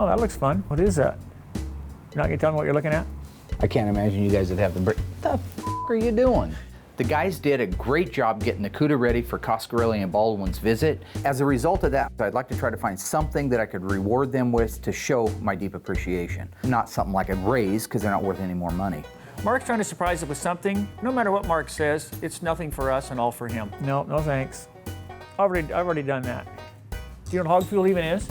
Oh, that looks fun. What is that? You're not gonna tell me what you're looking at? I can't imagine you guys would have the break. What the f are you doing? The guys did a great job getting the CUDA ready for Coscarelli and Baldwin's visit. As a result of that, I'd like to try to find something that I could reward them with to show my deep appreciation. Not something like a raise, because they're not worth any more money. Mark's trying to surprise us with something. No matter what Mark says, it's nothing for us and all for him. No, no thanks. I've already done that. Do you know what hog fuel even is?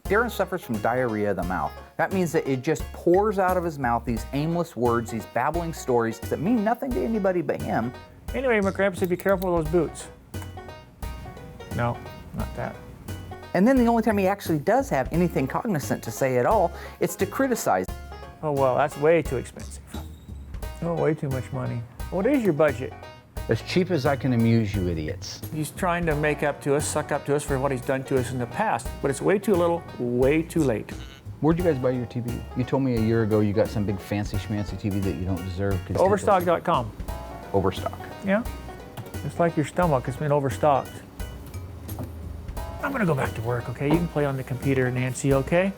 Darren suffers from diarrhea of the mouth. That means that it just pours out of his mouth these aimless words, these babbling stories that mean nothing to anybody but him. Anyway, McCramp, be careful with those boots. No, not that. And then the only time he actually does have anything cognizant to say at all, it's to criticize. Oh, well, that's way too expensive. Oh, way too much money. What is your budget? As cheap as I can amuse you idiots. He's trying to make up to us, suck up to us for what he's done to us in the past, but it's way too little, way too late. Where'd you guys buy your TV? You told me a year ago you got some big fancy schmancy TV that you don't deserve. Overstock.com. Overstock. Yeah. It's like your stomach, it's been overstocked. I'm gonna go back to work, okay? You can play on the computer, Nancy, okay?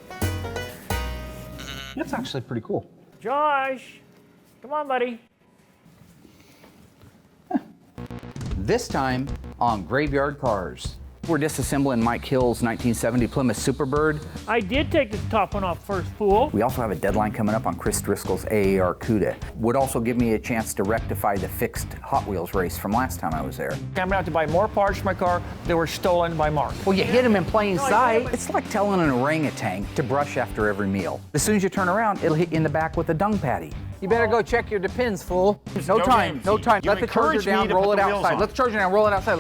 That's actually pretty cool. Josh, come on, buddy. This time on Graveyard Cars. We're disassembling Mike Hill's 1970 Plymouth Superbird. I did take the top one off first, fool. We also have a deadline coming up on Chris Driscoll's AAR CUDA. Would also give me a chance to rectify the fixed Hot Wheels race from last time I was there. I'm gonna have to buy more parts for my car that were stolen by Mark. Well, you hit him in plain sight. It's like telling an orangutan to brush after every meal. As soon as you turn around, it'll hit you in the back with a dung patty. You better go check your depends, fool. No time, no time. Let the charger down, roll it outside. Let the charger down, roll it outside.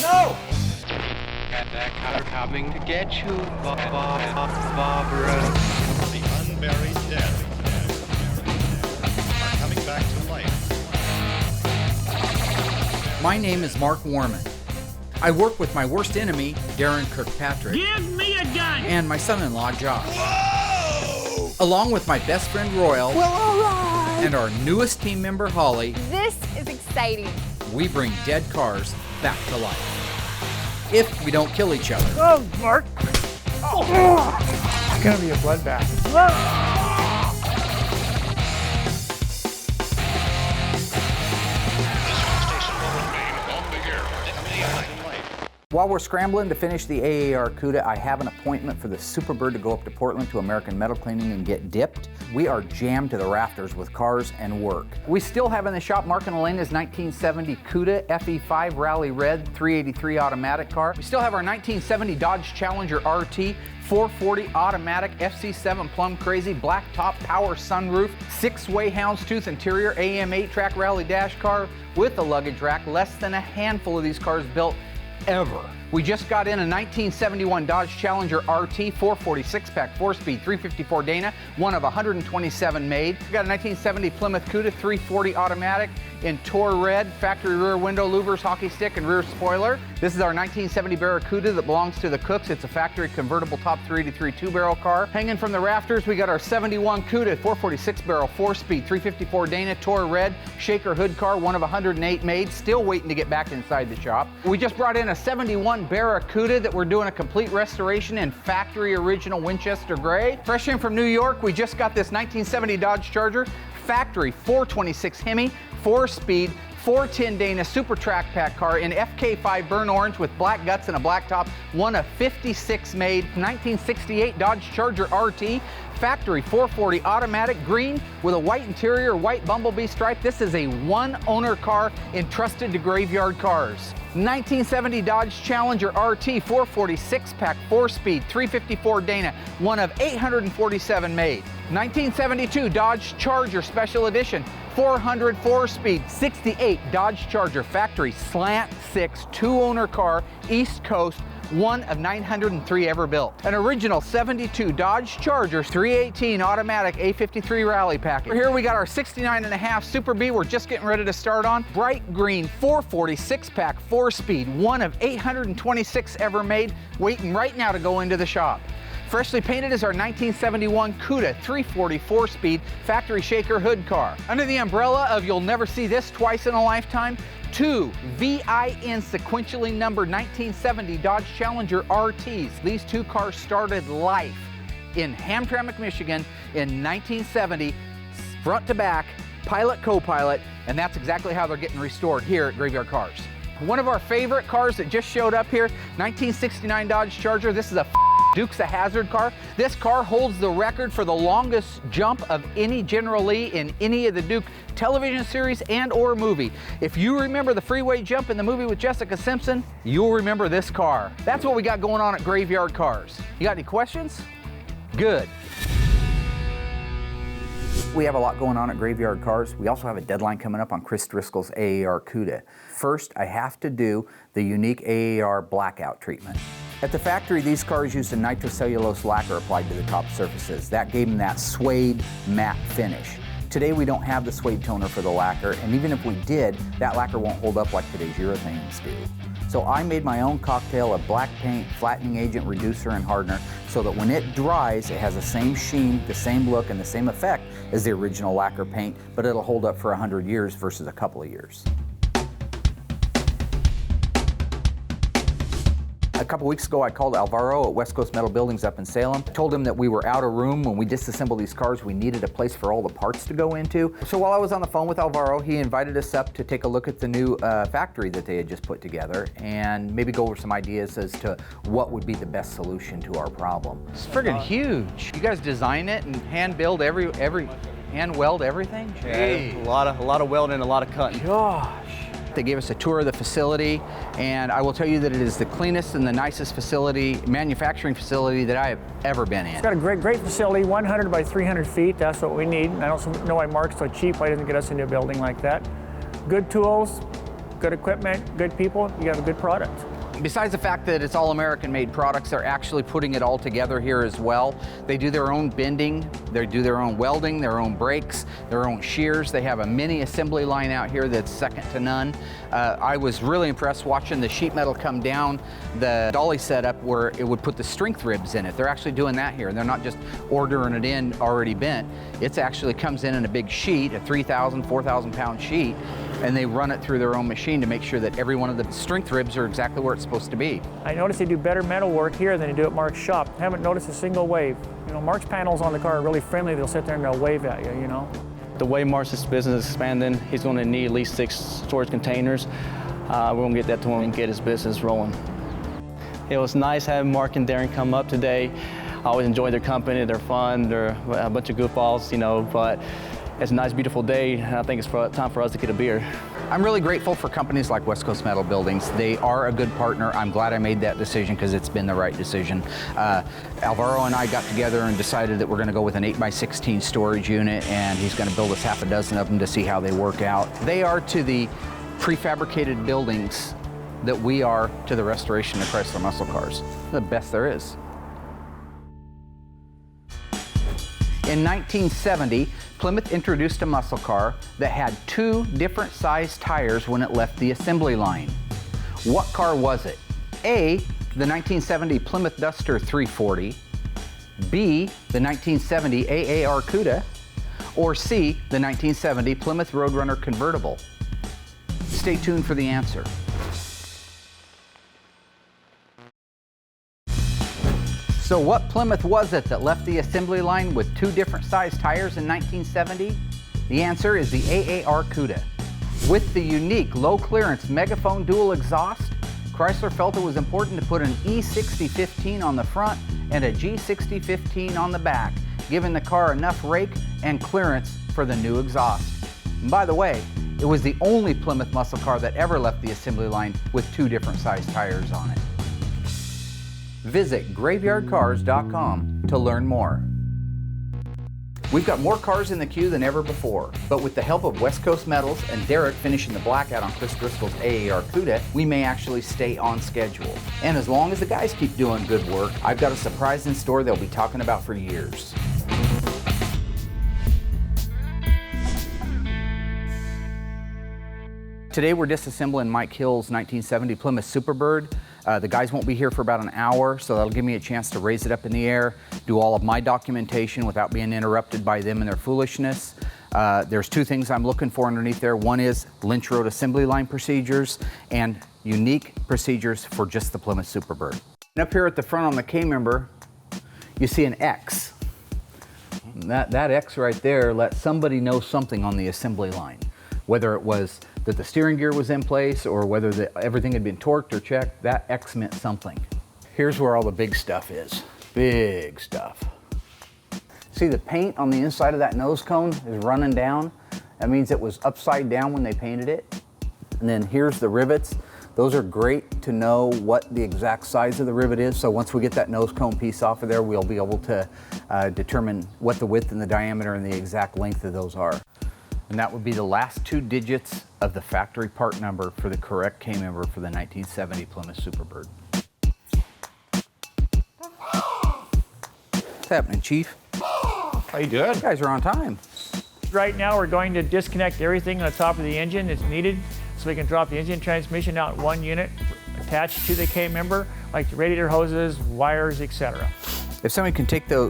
No! Got that car coming to get you, Barbara. The unburied dead are coming back to life. My name is Mark Warman. I work with my worst enemy, Darren Kirkpatrick. Give me a gun! And my son-in-law, Josh. Whoa! Along with my best friend, Royal. Well, all right. And our newest team member, Holly. This is exciting. We bring dead cars back to life. If we don't kill each other. Oh, Mark! Oh. It's gonna be a bloodbath. While we're scrambling to finish the AAR CUDA, I have an appointment for the Superbird to go up to Portland to American Metal Cleaning and get dipped. We are jammed to the rafters with cars and work. We still have in the shop Mark and Elena's 1970 CUDA FE5 Rally Red 383 automatic car. We still have our 1970 Dodge Challenger RT 440 automatic FC7 Plum Crazy black top power sunroof, 6-way houndstooth interior AM 8-track rally dash car with a luggage rack. Less than a handful of these cars built ever. We just got in a 1971 Dodge Challenger RT 446-pack 4-speed 354 Dana, one of 127 made. We got a 1970 Plymouth CUDA 340 automatic in Tour Red, factory rear window louvers, hockey stick, and rear spoiler. This is our 1970 Barracuda that belongs to the Cooks. It's a factory convertible top 383 two-barrel car. Hanging from the rafters, we got our 71 CUDA 446-barrel 4-speed 354 Dana Tour Red shaker hood car, one of 108 made. Still waiting to get back inside the shop. We just brought in a 71 Barracuda that we're doing a complete restoration in factory original Winchester gray. Fresh in from New York, we just got this 1970 Dodge Charger factory 426 Hemi 4-speed 410 Dana Super Track Pack car in FK5 burnt orange with black guts and a black top, one of 56 made. 1968 Dodge Charger RT factory 440 automatic green with a white interior, white bumblebee stripe. This is a one-owner car entrusted to Graveyard Cars. 1970 Dodge Challenger RT 446-pack 4-speed 354 Dana, one of 847 made. 1972 Dodge Charger Special Edition 400 4-speed 68 Dodge Charger factory slant 6 two-owner car, East Coast, one of 903 ever built. An original 72 Dodge Charger 318 automatic A53 rally package. Here we got our 69.5 Super B we're just getting ready to start on. Bright green 446 pack 4-speed, one of 826 ever made, waiting right now to go into the shop. Freshly painted is our 1971 Cuda 340 4-speed factory shaker hood car. Under the umbrella of you'll never see this twice in a lifetime, 2 VIN sequentially numbered 1970 Dodge Challenger RTs. These 2 cars started life in Hamtramck, Michigan in 1970, front to back, pilot, co-pilot, and that's exactly how they're getting restored here at Graveyard Carz. One of our favorite cars that just showed up here, 1969 Dodge Charger. This is a Dukes of Hazzard car. This car holds the record for the longest jump of any General Lee in any of the Duke television series and or movie. If you remember the freeway jump in the movie with Jessica Simpson, you'll remember this car. That's what we got going on at Graveyard Carz. You got any questions? Good. We have a lot going on at Graveyard Carz. We also have a deadline coming up on Chris Driscoll's AAR Cuda. First, I have to do the unique AAR blackout treatment. At the factory, these cars used a nitrocellulose lacquer applied to the top surfaces. That gave them that suede matte finish. Today, we don't have the suede toner for the lacquer, and even if we did, that lacquer won't hold up like today's urethanes do. So I made my own cocktail of black paint, flattening agent, reducer, and hardener, so that when it dries, it has the same sheen, the same look, and the same effect as the original lacquer paint, but it'll hold up for 100 years versus a couple of years. A couple weeks ago, I called Alvaro at West Coast Metal Buildings up in Salem. I told him that we were out of room when we disassembled these cars. We needed a place for all the parts to go into. So while I was on the phone with Alvaro, he invited us up to take a look at the new factory that they had just put together and maybe go over some ideas as to what would be the best solution to our problem. It's friggin' huge. You guys design it and hand build hand weld everything? Yeah, a lot of welding, a lot of cutting. Gosh. They gave us a tour of the facility, and I will tell you that it is the cleanest and the nicest manufacturing facility that I have ever been in. It's got a great facility, 100 by 300 feet. That's what we need. And I don't know why Mark's so cheap. Why doesn't get us into a building like that? Good tools, good equipment, good people. You have a good product. Besides the fact that it's all American-made products, they're actually putting it all together here as well. They do their own bending, they do their own welding, their own brakes, their own shears. They have a mini assembly line out here that's second to none. I was really impressed watching the sheet metal come down the dolly setup where it would put the strength ribs in it. They're actually doing that here. They're not just ordering it in already bent. It actually comes in a big sheet, a 3,000, 4,000 pound sheet, and they run it through their own machine to make sure that every one of the strength ribs are exactly where it's supposed to be. I noticed they do better metal work here than they do at Mark's shop. I haven't noticed a single wave. You know, Mark's panels on the car are really friendly. They'll sit there and they'll wave at you, you know. The way Mark's business is expanding, he's going to need at least 6 storage containers. We're going to get that to him and get his business rolling. It was nice having Mark and Darren come up today. I always enjoy their company. They're fun. They're a bunch of goofballs, you know, but it's a nice, beautiful day, and I think it's time for us to get a beer. I'm really grateful for companies like West Coast Metal Buildings. They are a good partner. I'm glad I made that decision because it's been the right decision. Alvaro and I got together and decided that we're going to go with an 8x16 storage unit, and he's going to build us half a dozen of them to see how they work out. They are to the prefabricated buildings that we are to the restoration of Chrysler muscle cars. The best there is. In 1970, Plymouth introduced a muscle car that had 2 different size tires when it left the assembly line. What car was it? A, the 1970 Plymouth Duster 340, B, the 1970 AAR Cuda, or C, the 1970 Plymouth Roadrunner convertible? Stay tuned for the answer. So what Plymouth was it that left the assembly line with 2 different size tires in 1970? The answer is the AAR Cuda. With the unique low clearance Megaphone dual exhaust, Chrysler felt it was important to put an E6015 on the front and a G6015 on the back, giving the car enough rake and clearance for the new exhaust. And by the way, it was the only Plymouth muscle car that ever left the assembly line with 2 different size tires on it. Visit graveyardcarz.com to learn more. We've got more cars in the queue than ever before, but with the help of West Coast Metals and Derek finishing the blackout on Chris Driscoll's AAR Cuda, we may actually stay on schedule. And as long as the guys keep doing good work, I've got a surprise in store they'll be talking about for years. Today we're disassembling Mike Hill's 1970 Plymouth Superbird. The guys won't be here for about an hour, so that'll give me a chance to raise it up in the air, do all of my documentation without being interrupted by them and their foolishness. There's two things I'm looking for underneath there. One is Lynch Road assembly line procedures and unique procedures for just the Plymouth Superbird. And up here at the front on the K-member, you see an X. That X right there lets somebody know something on the assembly line, whether it was that the steering gear was in place or whether everything had been torqued or checked. That X meant something. Here's where all the big stuff is. Big stuff. See the paint on the inside of that nose cone is running down? That means it was upside down when they painted it. And then here's the rivets. Those are great to know what the exact size of the rivet is. So once we get that nose cone piece off of there, we'll be able to determine what the width and the diameter and the exact length of those are. And that would be the last two digits of the factory part number for the correct K-member for the 1970 Plymouth Superbird. What's happening, Chief? How you doing? You guys are on time. Right now, we're going to disconnect everything on the top of the engine that's needed so we can drop the engine transmission out in one unit attached to the K-member, like the radiator hoses, wires, etc. If somebody can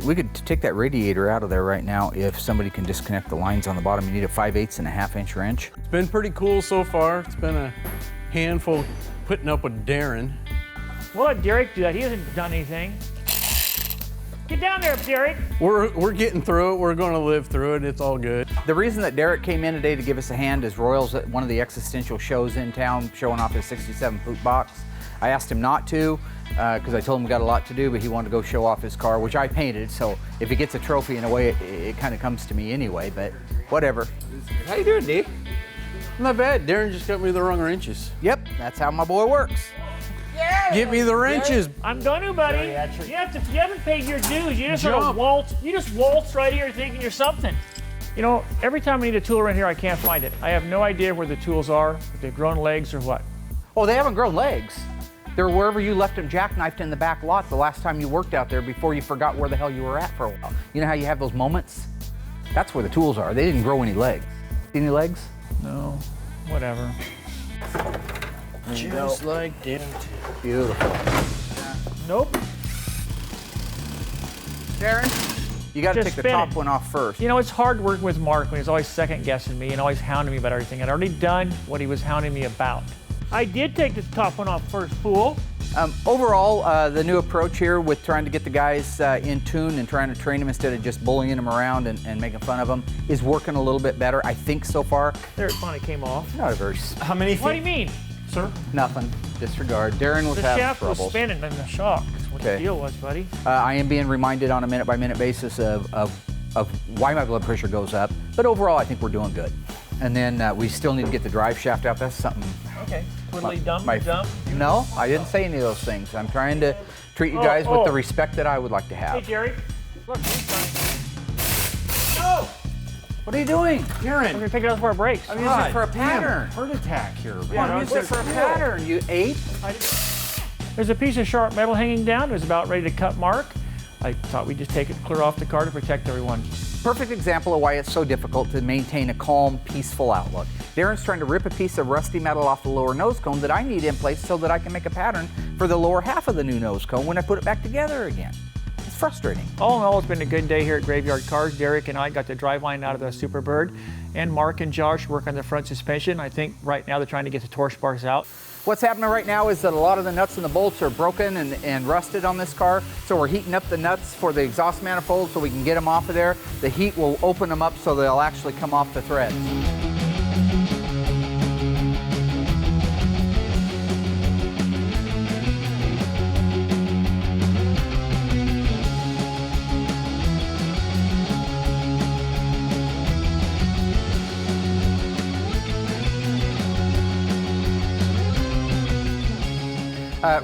we could take that radiator out of there right now if somebody can disconnect the lines on the bottom. You need a 5/8 and a half-inch wrench. It's been pretty cool so far. It's been a handful putting up with Darren. We'll let Derek do that. He hasn't done anything. Get down there, Derek. We're getting through it. We're going to live through it. It's all good. The reason that Derek came in today to give us a hand is Royal's at one of the existential shows in town showing off his 67 poop box. I asked him not to because I told him we got a lot to do, but he wanted to go show off his car, which I painted, so if he gets a trophy in a way, it kind of comes to me anyway, but whatever. How you doing, Dave? Not bad. Darren just got me the wrong wrenches. Yep, that's how my boy works. Get me the wrenches. I'm going to, buddy. You haven't paid your dues. You just sort of Jump. waltz. You just waltz right here thinking you're something. You know, every time I need a tool around here, I can't find it. I have no idea where the tools are, if they've grown legs or what. Oh, they haven't grown legs. They're wherever you left them jackknifed in the back lot the last time you worked out there before you forgot where the hell you were at for a while. You know how you have those moments? That's where the tools are. They didn't grow any legs. See any legs? No, whatever. Just like Darren. Beautiful. Nope. Darren, you got to Just take the spin top it. one off first. You know, it's hard working with Mark when he's always second guessing me and always hounding me about everything. I'd already done what he was hounding me about. I did take the top one off first, fool. Overall, the new approach here with trying to get the guys in tune and trying to train them instead of just bullying them around and making fun of them is working a little bit better, I think, so far. There, it finally came off. Not a very... How many feet? What do you mean, sir? Nothing. Disregard. Darren was The having shaft was troubles. spinning in the shock. That's what the Okay. deal was, buddy. I am being reminded on a minute-by-minute basis of why my blood pressure goes up, but overall, I think we're doing good. And then we still need to get the drive shaft out. That's something... Okay. Twiddly dumb. No, I didn't say any of those things. I'm trying to treat you guys with the respect that I would like to Hey, have. Jerry. Look, he's done. No! What are you doing? We're gonna pick it up for our brakes. I'm using it for a pattern. Heart attack here, man. Yeah, I'm using it for a pattern, you ape. There's a piece of sharp metal hanging down. It was about ready to cut Mark. I thought we'd just take it clear off the car to protect everyone. Perfect example of why it's so difficult to maintain a calm, peaceful outlook. Darren's trying to rip a piece of rusty metal off the lower nose cone that I need in place so that I can make a pattern for the lower half of the new nose cone when I put it back together again. It's frustrating. All in all, it's been a good day here at Graveyard Carz. Derek and I got the driveline out of the Superbird, and Mark and Josh work on the front suspension. I think right now they're trying to get the torque sparks out. What's happening right now is that a lot of the nuts and the bolts are broken and rusted on this car, so we're heating up the nuts for the exhaust manifold so we can get them off of there. The heat will open them up so they'll actually come off the threads.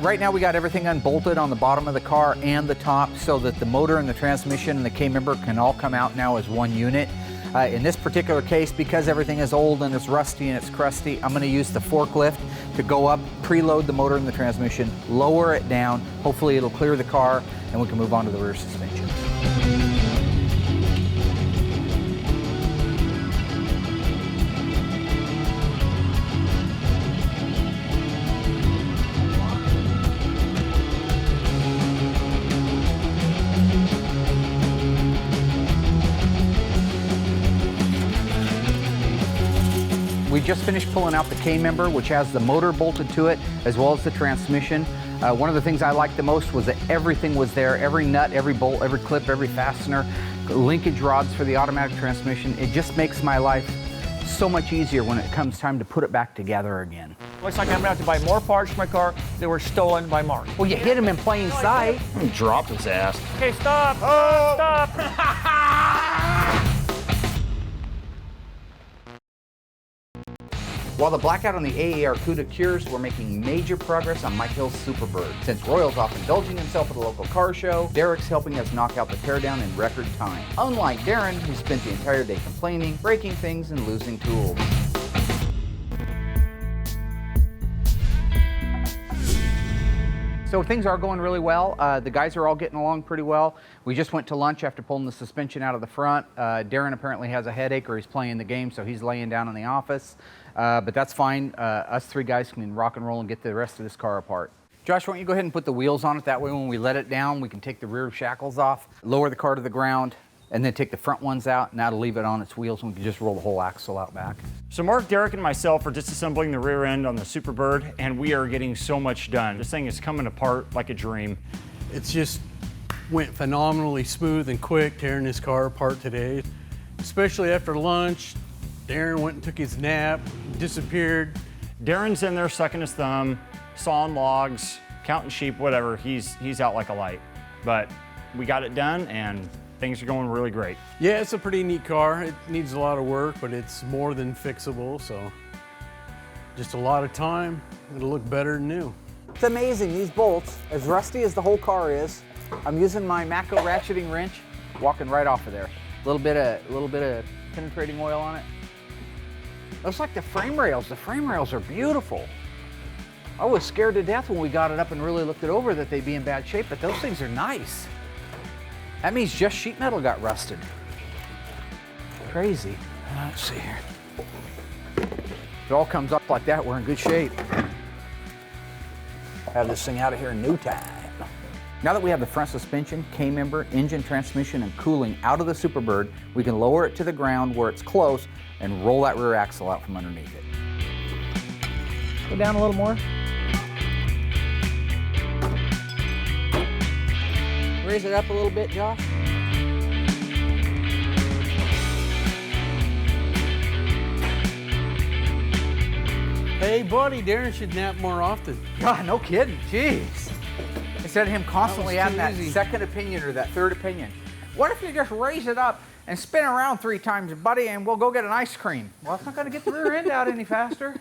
Right now we got everything unbolted on the bottom of the car and the top so that the motor and the transmission and the K-member can all come out now as one unit. In this particular case, because everything is old and it's rusty and it's crusty, I'm going to use the forklift to go up, preload the motor and the transmission, lower it down. Hopefully it'll clear the car and we can move on to the rear suspension. just finished pulling out the K-member, which has the motor bolted to it, as well as the transmission. One of the things I liked the most was that everything was there. Every nut, every bolt, every clip, every fastener, linkage rods for the automatic transmission. It just makes my life so much easier when it comes time to put it back together again. Looks like I'm gonna have to buy more parts for my car that were stolen by Mark. Well, you hit him in plain sight. Drop his ass. Okay, stop. Oh, stop. While the blackout on the AAR CUDA cures, we're making major progress on Mike Hill's Superbird. Since Royal's off indulging himself at a local car show, Derek's helping us knock out the teardown in record time. Unlike Darren, who spent the entire day complaining, breaking things, and losing tools. So things are going really well. The guys are all getting along pretty well. We just went to lunch after pulling the suspension out of the front. Darren apparently has a headache or he's playing the game, so he's laying down in the office. But that's fine. Us three guys can rock and roll and get the rest of this car apart. Josh, why don't you go ahead and put the wheels on it? That way when we let it down, we can take the rear shackles off, lower the car to the ground, and then take the front ones out, and that'll leave it on its wheels, and we can just roll the whole axle out back. So Mark, Derek, and myself are disassembling the rear end on the Superbird, and we are getting so much done. This thing is coming apart like a dream. It's just went phenomenally smooth and quick tearing this car apart today. Especially after lunch, Darren went and took his nap, disappeared. Darren's in there sucking his thumb, sawing logs, counting sheep, whatever. He's out like a light. But we got it done, and things are going really great. Yeah, it's a pretty neat car. It needs a lot of work, but it's more than fixable, so just a lot of time. It'll look better than new. It's amazing, these bolts, as rusty as the whole car is, I'm using my Mako ratcheting wrench, walking right off of there. A little bit of penetrating oil on it. Looks like the frame rails. The frame rails are beautiful. I was scared to death when we got it up and really looked it over that they'd be in bad shape, but those things are nice. That means just sheet metal got rusted. Crazy. Let's see here. If it all comes up like that, we're in good shape. Have this thing out of here in no time. Now that we have the front suspension, K-member, engine, transmission, and cooling out of the Superbird, we can lower it to the ground where it's close and roll that rear axle out from underneath it. Go down a little more. Raise it up a little bit, Josh. Hey, buddy, Darren should nap more often. God, no kidding. Jeez. Instead of him constantly having that easy. second opinion or that third opinion. What if you just raise it up and spin around 3 times, buddy, and we'll go get an ice cream? Well, it's not going to get the rear end out any faster.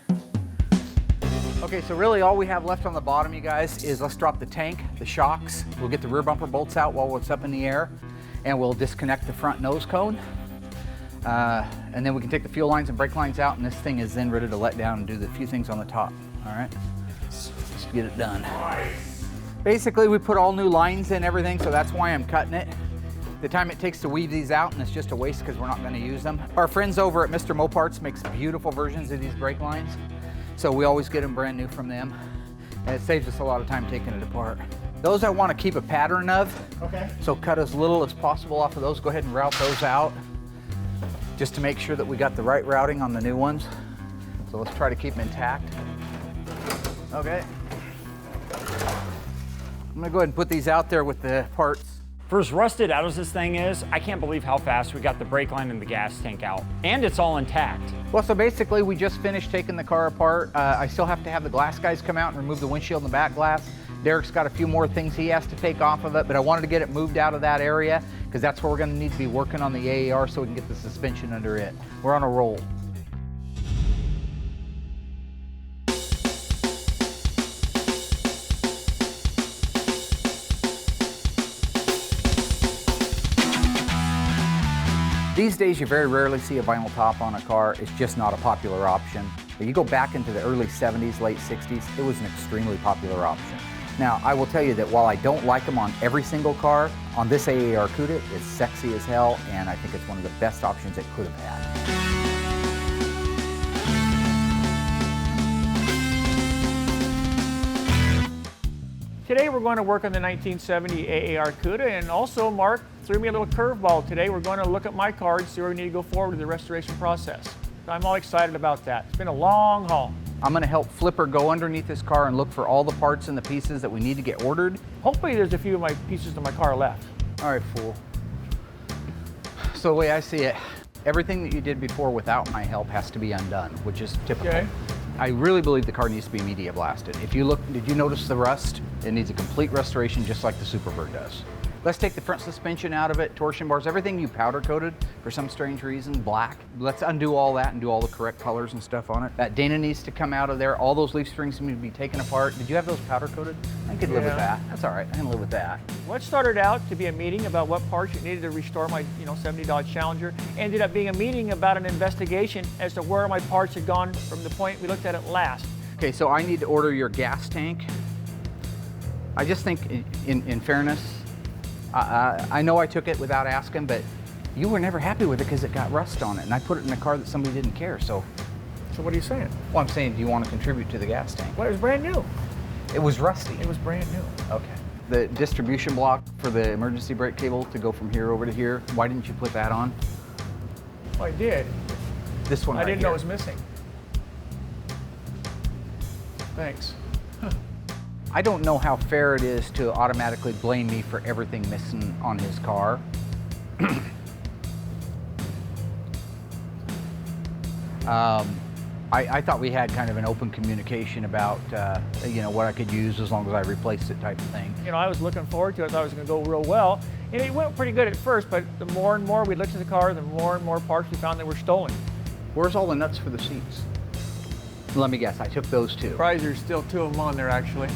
Okay, so really all we have left on the bottom, you guys, is let's drop the tank, the shocks. We'll get the rear bumper bolts out while it's up in the air, and we'll disconnect the front nose cone. And then we can take the fuel lines and brake lines out, and this thing is then ready to let down and do the few things on the top. All right, let's get it done. Basically, we put all new lines in everything, so that's why I'm cutting it. The time it takes to weave these out, and it's just a waste because we're not going to use them. Our friends over at Mr. Moparts makes beautiful versions of these brake lines, so we always get them brand new from them, and it saves us a lot of time taking it apart. Those I want to keep a pattern of, so cut as little as possible off of those. Go ahead and route those out, just to make sure that we got the right routing on the new ones. So let's try to keep them intact. Okay. I'm gonna go ahead and put these out there with the parts. For as rusted out as this thing is, I can't believe how fast we got the brake line and the gas tank out. And it's all intact. Well, so basically we just finished taking the car apart. I still have to have the glass guys come out and remove the windshield and the back glass. Derek's got a few more things he has to take off of it, but I wanted to get it moved out of that area because that's where we're gonna need to be working on the AAR so we can get the suspension under it. We're on a roll. These days, you very rarely see a vinyl top on a car. It's just not a popular option. If you go back into the early 70s, late 60s, it was an extremely popular option. Now, I will tell you that while I don't like them on every single car, on this AAR CUDA, it's sexy as hell, and I think it's one of the best options it could have had. Today we're going to work on the 1970 AAR CUDA, and also Mark threw me a little curveball today. We're going to look at my car and see where we need to go forward with the restoration process. I'm all excited about that. It's been a long haul. I'm gonna help Flipper go underneath this car and look for all the parts and the pieces that we need to get ordered. Hopefully there's a few of my pieces of my car left. All right, fool. So the way I see it, everything that you did before without my help has to be undone, which is typical. Okay. I really believe the car needs to be media blasted. If you look, did you notice the rust? It needs a complete restoration just like the Superbird does. Let's take the front suspension out of it, torsion bars, everything you powder coated for some strange reason, black. Let's undo all that and do all the correct colors and stuff on it. That Dana needs to come out of there. All those leaf springs need to be taken apart. Did you have those powder coated? I could live with Yeah. that. That's all right, I can live with that. What started out to be a meeting about what parts you needed to restore my $70 Challenger ended up being a meeting about an investigation as to where my parts had gone from the point we looked at it last. Okay, so I need to order your gas tank. I just think in fairness, I know I took it without asking, but you were never happy with it because it got rust on it, and I put it in a car that somebody didn't care, so. So what are you saying? Well, I'm saying, do you want to contribute to the gas tank? Well, it was brand new. It was rusty. It was brand new. Okay. The distribution block for the emergency brake cable to go from here over to here, why didn't you put that on? Well, I did. This one I right didn't know here. it was missing. Thanks. I don't know how fair it is to automatically blame me for everything missing on his car. I thought we had kind of an open communication about what I could use as long as I replaced it type of thing. I was looking forward to it. I thought it was going to go real well. And it went pretty good at first, but the more and more we looked at the car, the more and more parts we found that were stolen. Where's all the nuts for the seats? Let me guess, I took those too. Surprised there's still 2 of them on there, actually.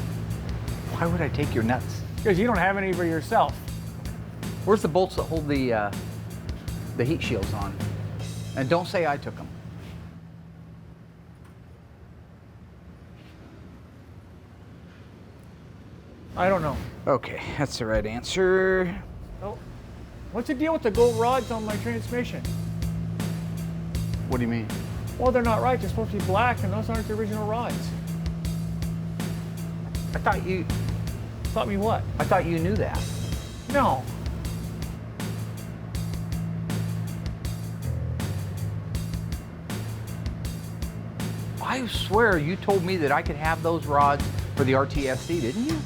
Why would I take your nuts? Because you don't have any for yourself. Where's the bolts that hold the heat shields on? And don't say I took them. I don't know. Okay, that's the right answer. Oh, what's the deal with the gold rods on my transmission? What do you mean? Well, they're not right. They're supposed to be black, and those aren't the original rods. I thought you Thought me what? I thought you knew that. No. I swear you told me that I could have those rods for the RTSD, didn't you?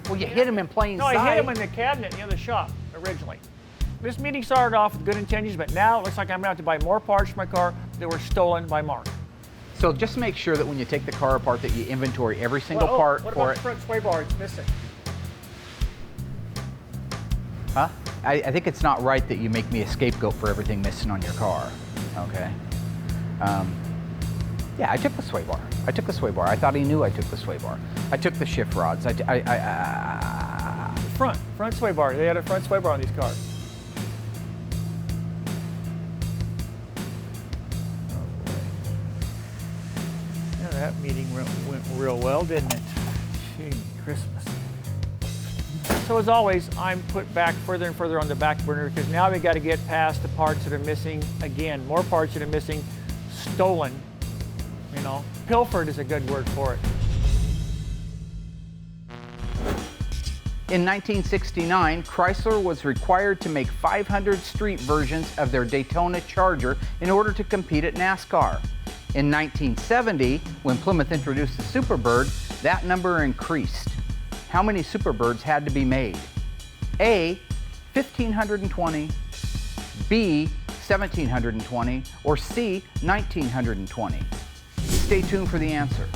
Well, you hit them in plain No, sight. I hid them in the cabinet in the other shop originally. This meeting started off with good intentions, but now it looks like I'm going to have to buy more parts for my car that were stolen by Mark. So just make sure that when you take the car apart that you inventory every single part what for about it. the front sway bar? It's missing. Huh? I think it's not right that you make me a scapegoat for everything missing on your car. Okay. Yeah, I took the sway bar. I took the sway bar. I thought he knew I took the sway bar. I took the shift rods. Front sway bar. They had a front sway bar on these cars. Oh boy. Yeah, that meeting went real well, didn't it? Gee, Christmas. So as always, I'm put back further and further on the back burner because now we got to get past the parts that are missing. Again, more parts that are missing, stolen. Pilfered is a good word for it. In 1969, Chrysler was required to make 500 street versions of their Daytona Charger in order to compete at NASCAR. In 1970, when Plymouth introduced the Superbird, that number increased. How many Superbirds had to be made? A, 1,520, B, 1,720, or C, 1,920? Stay tuned for the answer.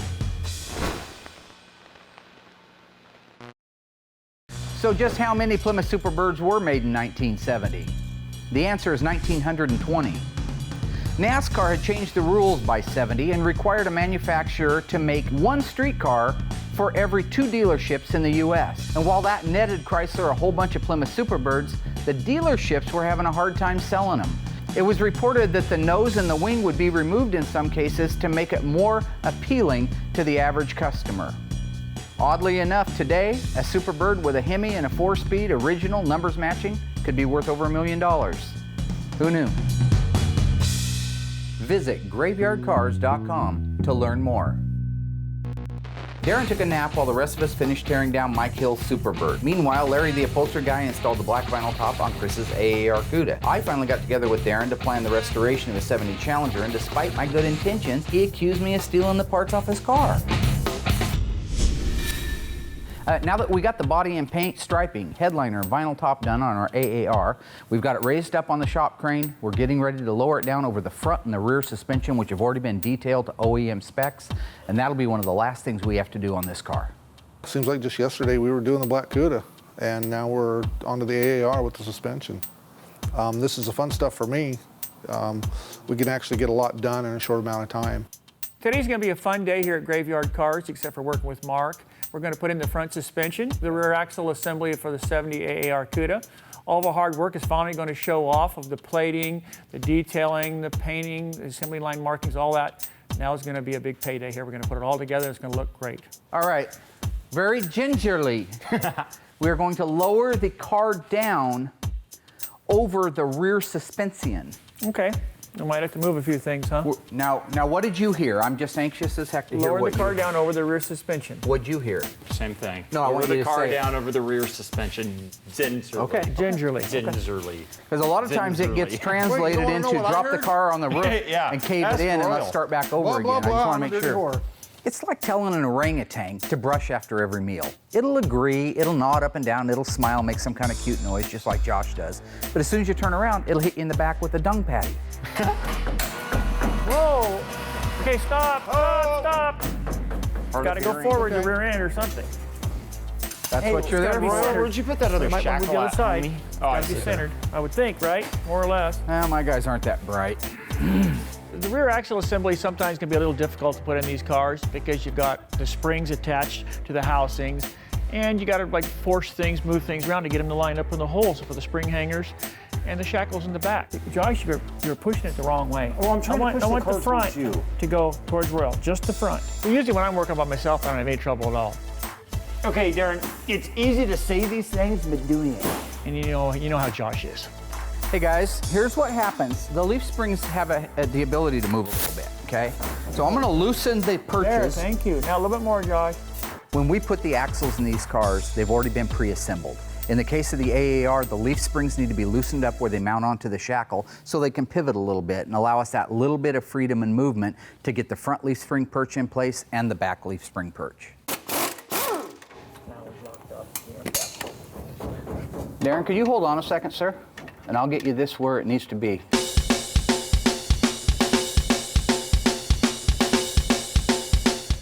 So just how many Plymouth Superbirds were made in 1970? The answer is 1,920. NASCAR had changed the rules by 70 and required a manufacturer to make one streetcar for every 2 dealerships in the U.S. And while that netted Chrysler a whole bunch of Plymouth Superbirds, the dealerships were having a hard time selling them. It was reported that the nose and the wing would be removed in some cases to make it more appealing to the average customer. Oddly enough, today, a Superbird with a Hemi and a 4-speed original numbers matching could be worth over $1 million. Who knew? Visit graveyardcars.com to learn more. Darren took a nap while the rest of us finished tearing down Mike Hill's Superbird. Meanwhile, Larry the upholsterer guy installed the black vinyl top on Chris's AAR CUDA. I finally got together with Darren to plan the restoration of a 70 Challenger, and despite my good intentions, he accused me of stealing the parts off his car. Now that we got the body and paint, striping, headliner, and vinyl top done on our AAR, we've got it raised up on the shop crane. We're getting ready to lower it down over the front and the rear suspension, which have already been detailed to OEM specs, and that'll be one of the last things we have to do on this car. Seems like just yesterday we were doing the black CUDA, and now we're onto the AAR with the suspension. This is the fun stuff for me. We can actually get a lot done in a short amount of time. Today's going to be a fun day here at Graveyard Carz, except for working with Mark. We're going to put in the front suspension, the rear axle assembly for the 70 AAR CUDA. All of our hard work is finally going to show off of the plating, the detailing, the painting, the assembly line markings, all that. Now is going to be a big payday here. We're going to put it all together. It's going to look great. All right, very gingerly, we're going to lower the car down over the rear suspension. Okay. We might have to move a few things, huh? Now, what did you hear? I'm just anxious as heck to hear Lower what the car you down over the rear suspension. What'd you hear? Same thing. No, I want Lower you the to car say it. down over the rear suspension. Gingerly. Okay. Gingerly. Gingerly. Because a lot of times it gets translated Wait, you into wanna know what I drop the heard? car on the roof Yeah, and cave ask it in and Royal. let's start back over Blah, again. blah, I just blah, want to I'm make ready sure. for it. It's like telling an orangutan to brush after every meal. It'll agree, it'll nod up and down, it'll smile, make some kind of cute noise, just like Josh does. But as soon as you turn around, it'll hit you in the back with a dung patty. Whoa! Okay, stop! Stop! Got to go forward the rear end or something. That's what you're there gotta be for. centered. Where'd you put that other We might want to shackle move the other at, side. homie? It's Oh, I got to be see. centered, I would think, right? More or less. Well, my guys aren't that bright. The rear axle assembly sometimes can be a little difficult to put in these cars because you've got the springs attached to the housings, and you got to like force things, move things around to get them to line up in the holes for the spring hangers and the shackles in the back. Josh, you're pushing it the wrong way. Oh, I'm trying to push I the want car the front towards you. to go towards Royal, just the front. Well, usually when I'm working by myself, I don't have any trouble at all. Okay, Darren, it's easy to say these things, but doing it. And you know how Josh is. Hey guys, here's what happens. The leaf springs have the ability to move a little bit, okay? So I'm gonna loosen the There, perches. thank you. Now a little bit more, Josh. When we put the axles in these cars, they've already been pre-assembled. In the case of the AAR, the leaf springs need to be loosened up where they mount onto the shackle so they can pivot a little bit and allow us that little bit of freedom and movement to get the front leaf spring perch in place and the back leaf spring perch. Darren, could you hold on a second, sir? And I'll get you this where it needs to be.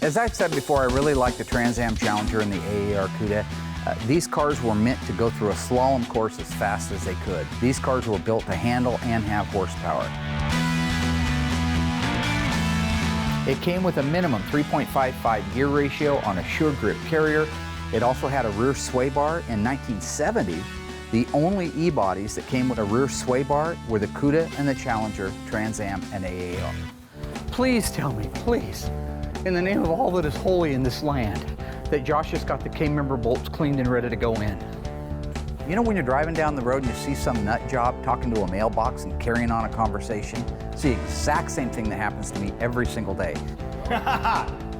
As I've said before, I really like the Trans Am Challenger and the AAR CUDA. These cars were meant to go through a slalom course as fast as they could. These cars were built to handle and have horsepower. It came with a minimum 3.55 gear ratio on a Sure Grip carrier. It also had a rear sway bar. In 1970, the only E-bodies that came with a rear sway bar were the CUDA and the Challenger, Trans Am, and AAR. Please tell me, please, in the name of all that is holy in this land, that Josh has got the K-member bolts cleaned and ready to go in. You know when you're driving down the road and you see some nut job talking to a mailbox and carrying on a conversation? It's the exact same thing that happens to me every single day.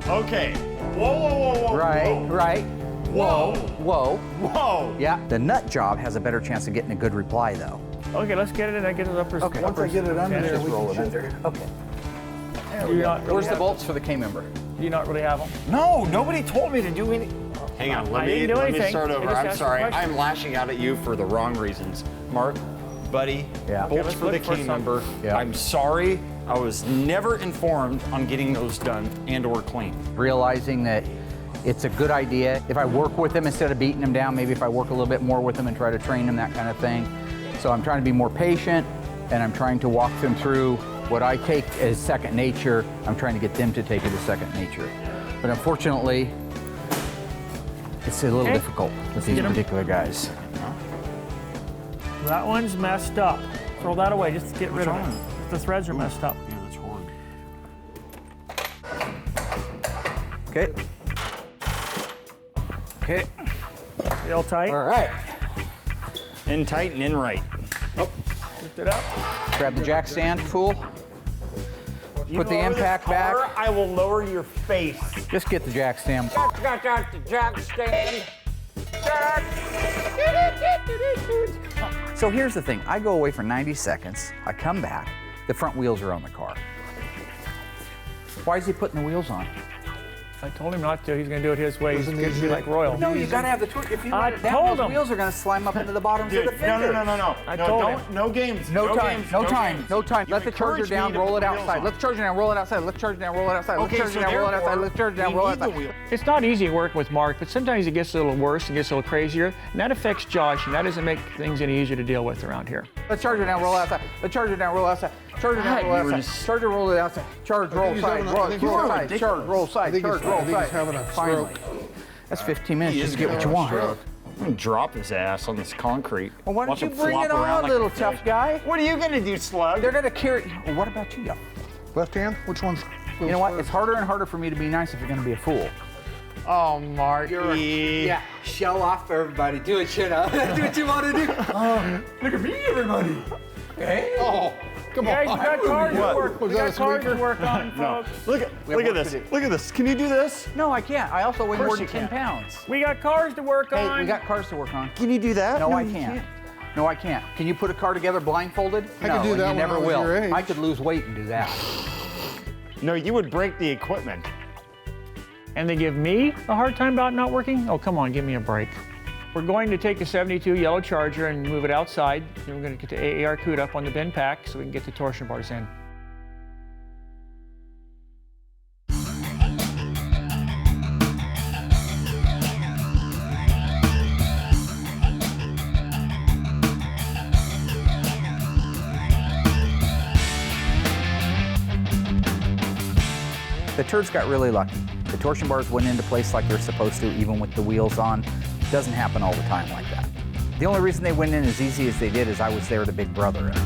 Okay. Whoa. Right. Whoa. Whoa. Yeah, the nut job has a better chance of getting a good reply though. Okay, let's get it in. I get it up. Okay. Once I get it under there, Just we roll can it shift under. it. Okay. Where's Where's the bolts for the K-member? Do you not really have them? No, nobody told me to do anything. Hang on, I didn't do let me anything. start I over. just I'm asked a sorry. question. I'm lashing out at you for the wrong reasons. Mark, buddy, Yeah. Okay, bolts let's for the look for K some. member. Yeah. I'm sorry. I was never informed on getting those done and or clean. Realizing that it's a good idea. If I work with them instead of beating them down, maybe if I work a little bit more with them and try to train them, that kind of thing. So I'm trying to be more patient and I'm trying to walk them through what I take as second nature. I'm trying to get them to take it as second nature. But unfortunately, it's a little Okay. difficult with these Get 'em. particular guys. That one's messed up. Throw that away just to get rid of it. The threads are messed up. Yeah, that's horrible. Okay. Okay. Feel tight. All right. In tight and in right. Lift it up. Grab the jack stand, fool. You Put the lower this impact car, back. I will lower your face. Just get the jack stand. Got the jack stand. So here's the thing. I go away for 90 seconds. I come back. The front wheels are on the car. Why is he putting the wheels on? I told him not to. He's going to do it his way. He's Wasn't going to be easy. like Royal. No, you got to have the torque. If you I let it down, told those him. wheels are going to slime up into the bottoms of the Dude, fender. no. I told him. No games. No time, games, no time, games. no time. You Let the charger encouraged me down, to roll put it the wheels outside. on. Let's charge it down, roll it outside. Let's charge it down, roll it outside. Let's Okay, charge it so down, roll it outside. therefore, Let's charge it down, we roll it need the outside. wheel. It's not easy working with Mark, but sometimes it gets a little worse and gets a little crazier, and that affects Josh, and that doesn't make things any easier to deal with around here. Let's charge it down, roll it outside. Let's charge it down, roll it outside. Charge it down, roll it you were outside. just- Charge it, roll it outside. Charge, roll he's side, having a- roll I think he's having a side, ridiculous- charge, roll I side, think charge, he's- roll I think he's side. having a Finally. That's 15 minutes just to get what you want. I'm gonna drop his ass on this concrete. Well, why don't Watch you him bring flop it around on, like little a tough fish. guy? What are you gonna do, Slug? They're gonna carry. Well, what about you? Left hand? Which one's? You know what? It's harder and harder for me to be nice if you're gonna be a fool. Oh, Marky. Yeah, show off for everybody. Do it, shit up. Do what you want to do. Look at me, everybody. Okay. Oh, come Guys, on. we got cars to work. Was We that got a cars to squeaker? work on, folks. Look at work this. to do. Look at this. Can you do this? No, I can't. I also weigh more course than you 10 can. pounds. We got cars to work Hey, on. we got cars to work on. Can you do that? No, I you can't. No, I can't. Can you put a car together blindfolded? I no, could do and that you when never I was will. your age. I could lose weight and do that. No, you would break the equipment. And they give me a hard time about not working? Oh, come on, give me a break. We're going to take the 72 yellow Charger and move it outside. Then we're going to get the AAR CUDA up on the bin pack so we can get the torsion bars in. The turds got really lucky. The torsion bars went into place like they're supposed to, even with the wheels on. Doesn't happen all the time like that. The only reason they went in as easy as they did is I was there to big brother it.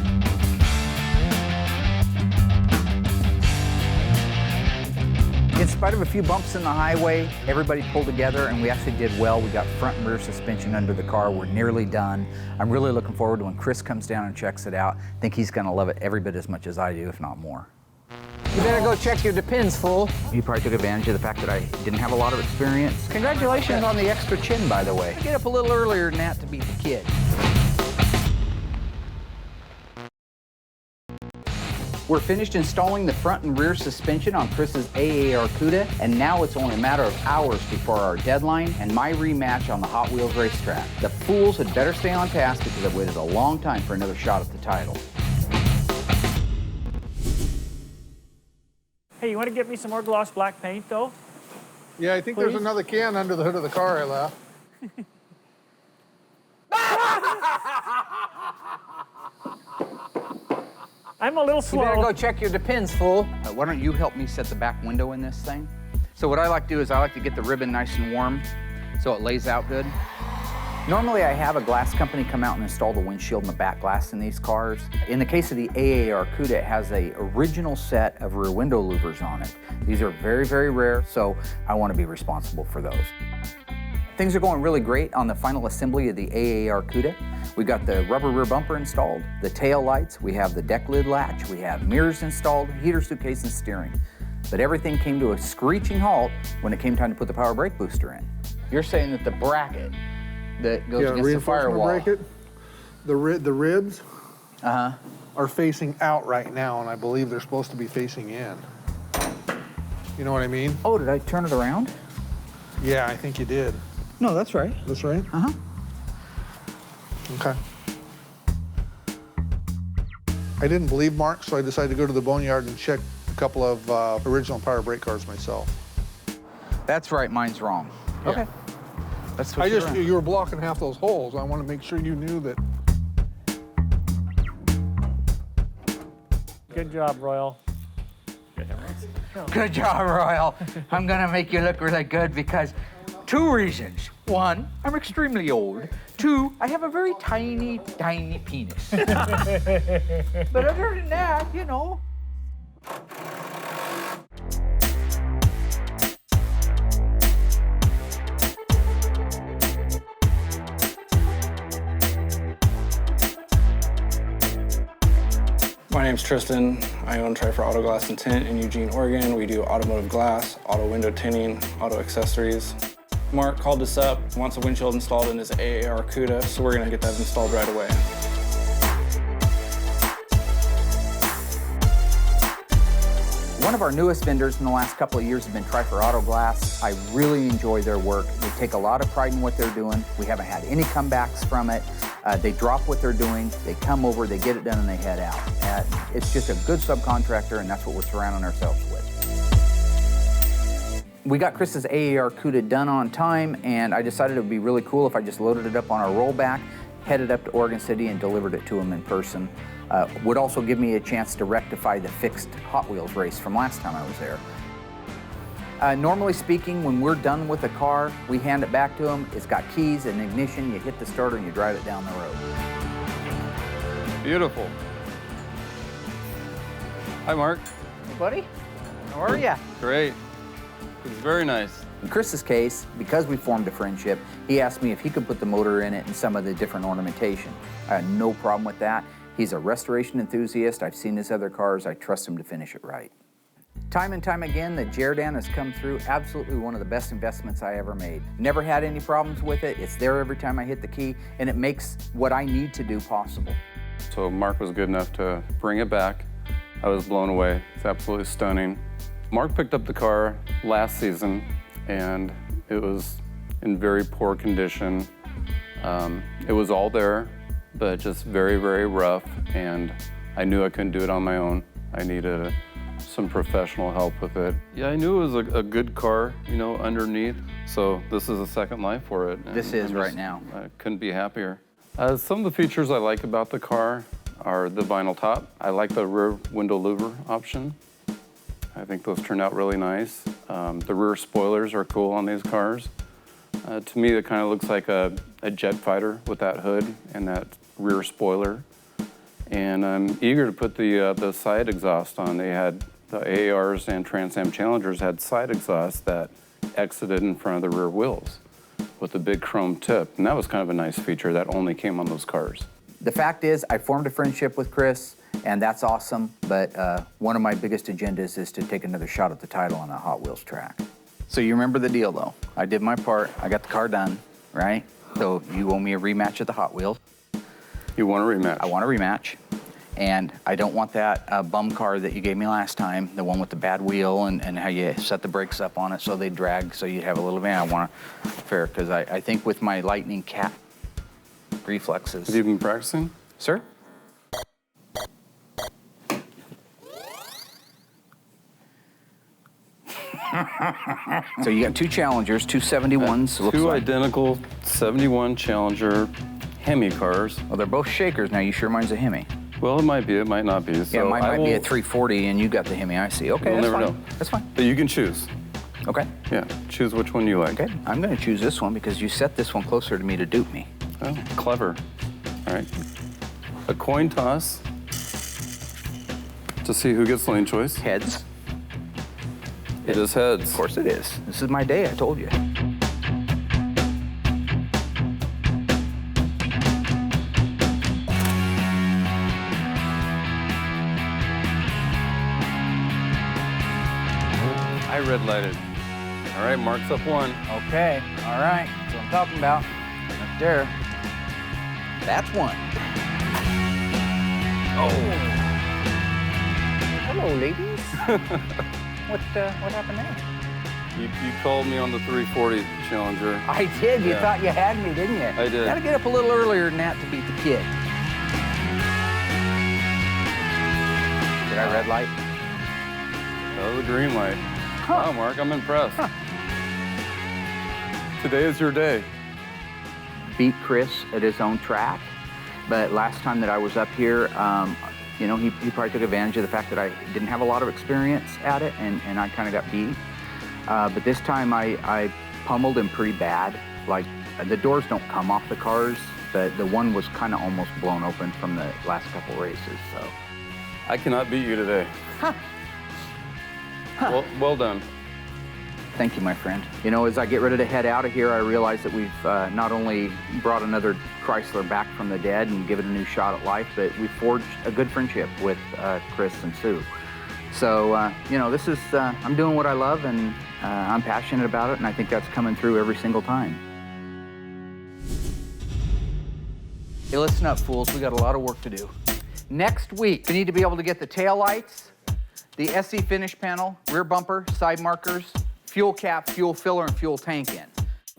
In spite of a few bumps in the highway, everybody pulled together and we actually did well. We got front and rear suspension under the car. We're nearly done. I'm really looking forward to when Chris comes down and checks it out. I think he's gonna love it every bit as much as I do, if not more. You better go check your depends, fool. He probably took advantage of the fact that I didn't have a lot of experience. Congratulations on the extra chin, by the way. I get up a little earlier than that to beat the kid. We're finished installing the front and rear suspension on Chris's AAR CUDA, and now it's only a matter of hours before our deadline and my rematch on the Hot Wheels racetrack. The fools had better stay on task because I've waited a long time for another shot at the title. Hey, you want to get me some more gloss black paint, though? Yeah, I think Please? there's another can under the hood of the car I left. I'm a little You slow. better go check your depends, fool. Why don't you help me set the back window in this thing? So what I like to do is I like to get the ribbon nice and warm so it lays out good. Normally I have a glass company come out and install the windshield and the back glass in these cars. In the case of the AAR CUDA, it has a original set of rear window louvers on it. These are very, very rare, so I want to be responsible for those. Things are going really great on the final assembly of the AAR CUDA. We got the rubber rear bumper installed, the tail lights, we have the deck lid latch, we have mirrors installed, heater suitcase and steering. But everything came to a screeching halt when it came time to put the power brake booster in. You're saying that the bracket that goes against the firewall. bracket. The ribs are facing out right now, and I believe they're supposed to be facing in. You know what I mean? Oh, did I turn it around? Yeah, I think you did. No, that's right. That's right? Uh-huh. Okay. I didn't believe Mark, so I decided to go to the boneyard and check a couple of original power brake cars myself. That's right, mine's wrong. Yeah. Okay. Let's switch it around. You were blocking half those holes. I want to make sure you knew that. Good job, Royal. Good job, Royal. I'm gonna make you look really good because 2 reasons. 1, I'm extremely old. 2, I have a very tiny, tiny penis. But other than that, you know. Want name's Tristan. I own Trifer Auto Glass and Tint in Eugene, Oregon. We do automotive glass, auto window tinting, auto accessories. Mark called us up, wants a windshield installed in his AAR CUDA, so we're gonna get that installed right away. One of our newest vendors in the last couple of years has been Trifer Auto Glass. I really enjoy their work. They take a lot of pride in what they're doing. We haven't had any comebacks from it. They drop what they're doing, they come over, they get it done, and they head out. It's just a good subcontractor, and that's what we're surrounding ourselves with. We got Chris's AAR CUDA done on time, and I decided it would be really cool if I just loaded it up on our rollback, headed up to Oregon City, and delivered it to him in person. Would also give me a chance to rectify the fixed Hot Wheels race from last time I was there. Normally speaking, when we're done with a car, we hand it back to them. It's got keys and ignition. You hit the starter and you drive it down the road. Beautiful. Hi, Mark. Hey, buddy. How are ya? Great. It's very nice. In Chris's case, because we formed a friendship, he asked me if he could put the motor in it and some of the different ornamentation. I had no problem with that. He's a restoration enthusiast. I've seen his other cars. I trust him to finish it right. Time and time again, the Jerdan has come through. Absolutely one of the best investments I ever made. Never had any problems with it. It's there every time I hit the key, and it makes what I need to do possible. So Mark was good enough to bring it back. I was blown away. It's absolutely stunning. Mark picked up the car last season, and it was in very poor condition. It was all there, but just very, very rough, and I knew I couldn't do it on my own. I needed some professional help with it. Yeah, I knew it was a good car, you know, underneath, so this is a second life for it. This is right now. I couldn't be happier. Some of the features I like about the car are the vinyl top. I like the rear window louver option. I think those turn out really nice. The rear spoilers are cool on these cars. To me, it kind of looks like a jet fighter with that hood and that rear spoiler. And I'm eager to put the side exhaust on. They had the AARs and Trans Am Challengers had side exhausts that exited in front of the rear wheels with a big chrome tip. And that was kind of a nice feature that only came on those cars. The fact is, I formed a friendship with Chris, and that's awesome. But one of my biggest agendas is to take another shot at the title on a Hot Wheels track. So you remember the deal, though. I did my part. I got the car done, right? So you owe me a rematch at the Hot Wheels. You want a rematch? I want a rematch. And I don't want that bum car that you gave me last time, the one with the bad wheel and how you set the brakes up on it so they drag so you'd have a little van. I want a fair, because I think with my Lightning Cat reflexes. Have you been practicing? Sir? So you got two Challengers, two 71s. Two identical 71 Challenger Hemi cars. Well, they're both Shakers. Now, you sure mine's a Hemi? Well, it might be, it might not be. So yeah, mine might be a 340 and you got the Hemi, I see. Okay, we'll that's never fine. know. That's fine. But you can choose. Okay. Yeah, choose which one you like. Okay, I'm gonna choose this one because you set this one closer to me to dupe me. Oh, clever. All right. A coin toss to see who gets lane choice. Heads. It is heads. Of course it is. This is my day, I told you. I red lighted. All right, Mark's up one. Okay, all right. That's what I'm talking about. Right there. That's one. Oh. Hello, ladies. What happened there? You called me on the 340 Challenger. I did. You thought you had me, didn't you? I did. Gotta get up a little earlier than that to beat the kid. Did I red light? That was a green light. Huh. Wow, Mark, I'm impressed. Huh. Today is your day. Beat Chris at his own track, but last time that I was up here, you know, he probably took advantage of the fact that I didn't have a lot of experience at it, and I kind of got beat. But this time I pummeled him pretty bad. Like, the doors don't come off the cars, but the one was kind of almost blown open from the last couple races, so. I cannot beat you today. Huh. Huh. Well done. Thank you, my friend. You know, as I get ready to head out of here, I realize that we've not only brought another Chrysler back from the dead and given it a new shot at life, but we forged a good friendship with Chris and Sue. So, you know, this is, I'm doing what I love, and I'm passionate about it, and I think that's coming through every single time. Hey, listen up, fools. We got a lot of work to do. Next week, we need to be able to get the tail lights, the SE finish panel, rear bumper, side markers, fuel cap, fuel filler, and fuel tank in.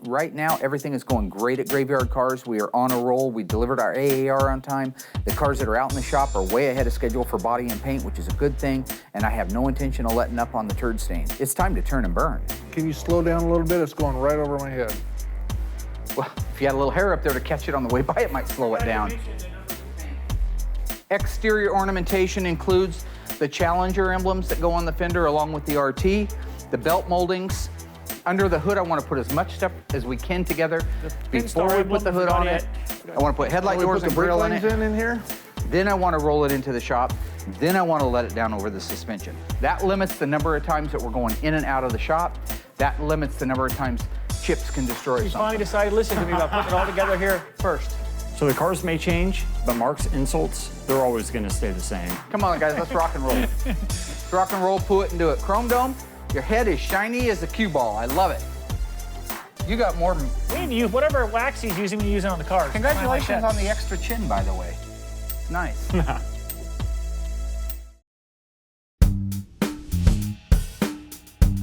Right now, everything is going great at Graveyard Carz. We are on a roll. We delivered our AAR on time. The cars that are out in the shop are way ahead of schedule for body and paint, which is a good thing, and I have no intention of letting up on the turd stains. It's time to turn and burn. Can you slow down a little bit? It's going right over my head. Well, if you had a little hair up there to catch it on the way by, it might slow it down. Exterior ornamentation includes the Challenger emblems that go on the fender along with the RT, the belt moldings. Under the hood, I want to put as much stuff as we can together before we put the hood on it. I want to put headlight doors and grill in it. in here? Then I want to roll it into the shop. Then I want to let it down over the suspension. That limits the number of times that we're going in and out of the shop. That limits the number of times chips can destroy something. He finally decided, listen to me about putting it all together here first. So the cars may change, but Mark's insults, they're always going to stay the same. Come on, guys, let's rock and roll. Let's rock and roll, pull it and do it. Chrome Dome, your head is shiny as a cue ball. I love it. You got more than... We need to use whatever wax he's using, we use it on the cars. Congratulations on the extra chin, by the way. Nice.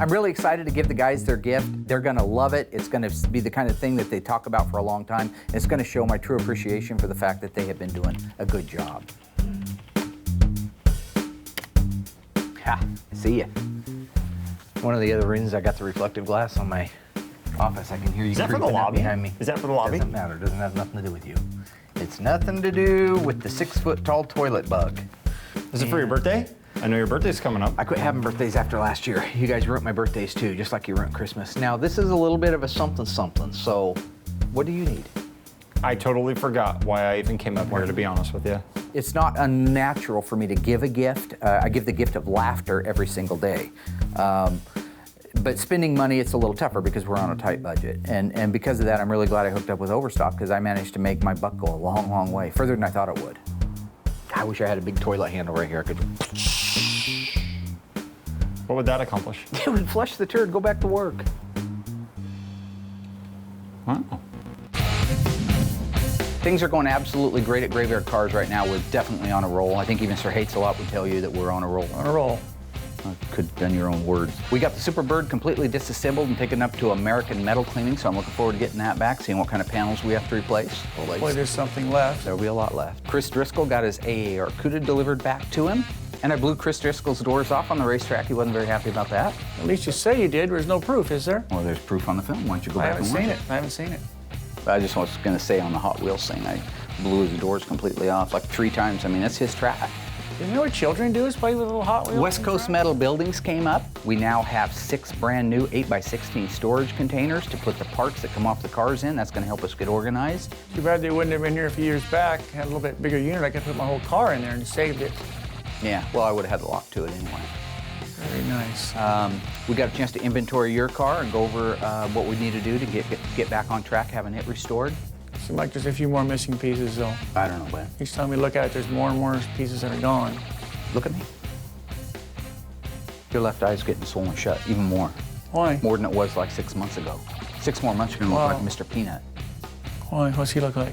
I'm really excited to give the guys their gift. They're gonna love it. It's gonna be the kind of thing that they talk about for a long time. It's gonna show my true appreciation for the fact that they have been doing a good job. Ha, see ya. One of the other reasons I got the reflective glass on my office, I can hear you creeping up behind me. Is that for the lobby? Doesn't matter, doesn't have nothing to do with you. It's nothing to do with the 6-foot-tall toilet bug. Is it for your birthday? I know your birthday's coming up. I quit having birthdays after last year. You guys ruined my birthdays too, just like you ruined Christmas. Now, this is a little bit of a something, so what do you need? I totally forgot why I even came up here, to be honest with you. It's not unnatural for me to give a gift. I give the gift of laughter every single day. But spending money, it's a little tougher because we're on a tight budget. And because of that, I'm really glad I hooked up with Overstock because I managed to make my buck go a long, long way, further than I thought it would. I wish I had a big toilet handle right here. I could... What would that accomplish? It would flush the turd, go back to work. Wow. Things are going absolutely great at Graveyard Carz right now. We're definitely on a roll. I think even Sir Hates-A-Lot would tell you that we're on a roll. On a roll. Could have done your own words. We got the Superbird completely disassembled and taken up to American metal cleaning, so I'm looking forward to getting that back, seeing what kind of panels we have to replace. Boy, there's something left. There'll be a lot left. Chris Driscoll got his AAR CUDA delivered back to him, and I blew Chris Driscoll's doors off on the racetrack. He wasn't very happy about that. At least you say you did. There's no proof, is there? Well, there's proof on the film. Why don't you go back and watch it? I haven't seen it. I just was going to say on the Hot Wheels thing, I blew his doors completely off like 3 times. I mean, that's his track. You know what children do is play with little Hot Wheels? West Coast Metal Buildings came up. We now have 6 brand new 8x16 storage containers to put the parts that come off the cars in. That's going to help us get organized. Too bad they wouldn't have been here a few years back. Had a little bit bigger unit. I could put my whole car in there and saved it. Yeah, well, I would have had the lock to it anyway. Very nice. We got a chance to inventory your car and go over what we need to do to get back on track, having it restored. Seems like there's a few more missing pieces, though. I don't know, Ben. Each time we look at it, there's more and more pieces that are gone. Look at me. Your left eye's getting swollen shut, even more. Why? More than it was like 6 months ago. 6 more months, you're gonna look like Mr. Peanut. Why? What's he look like?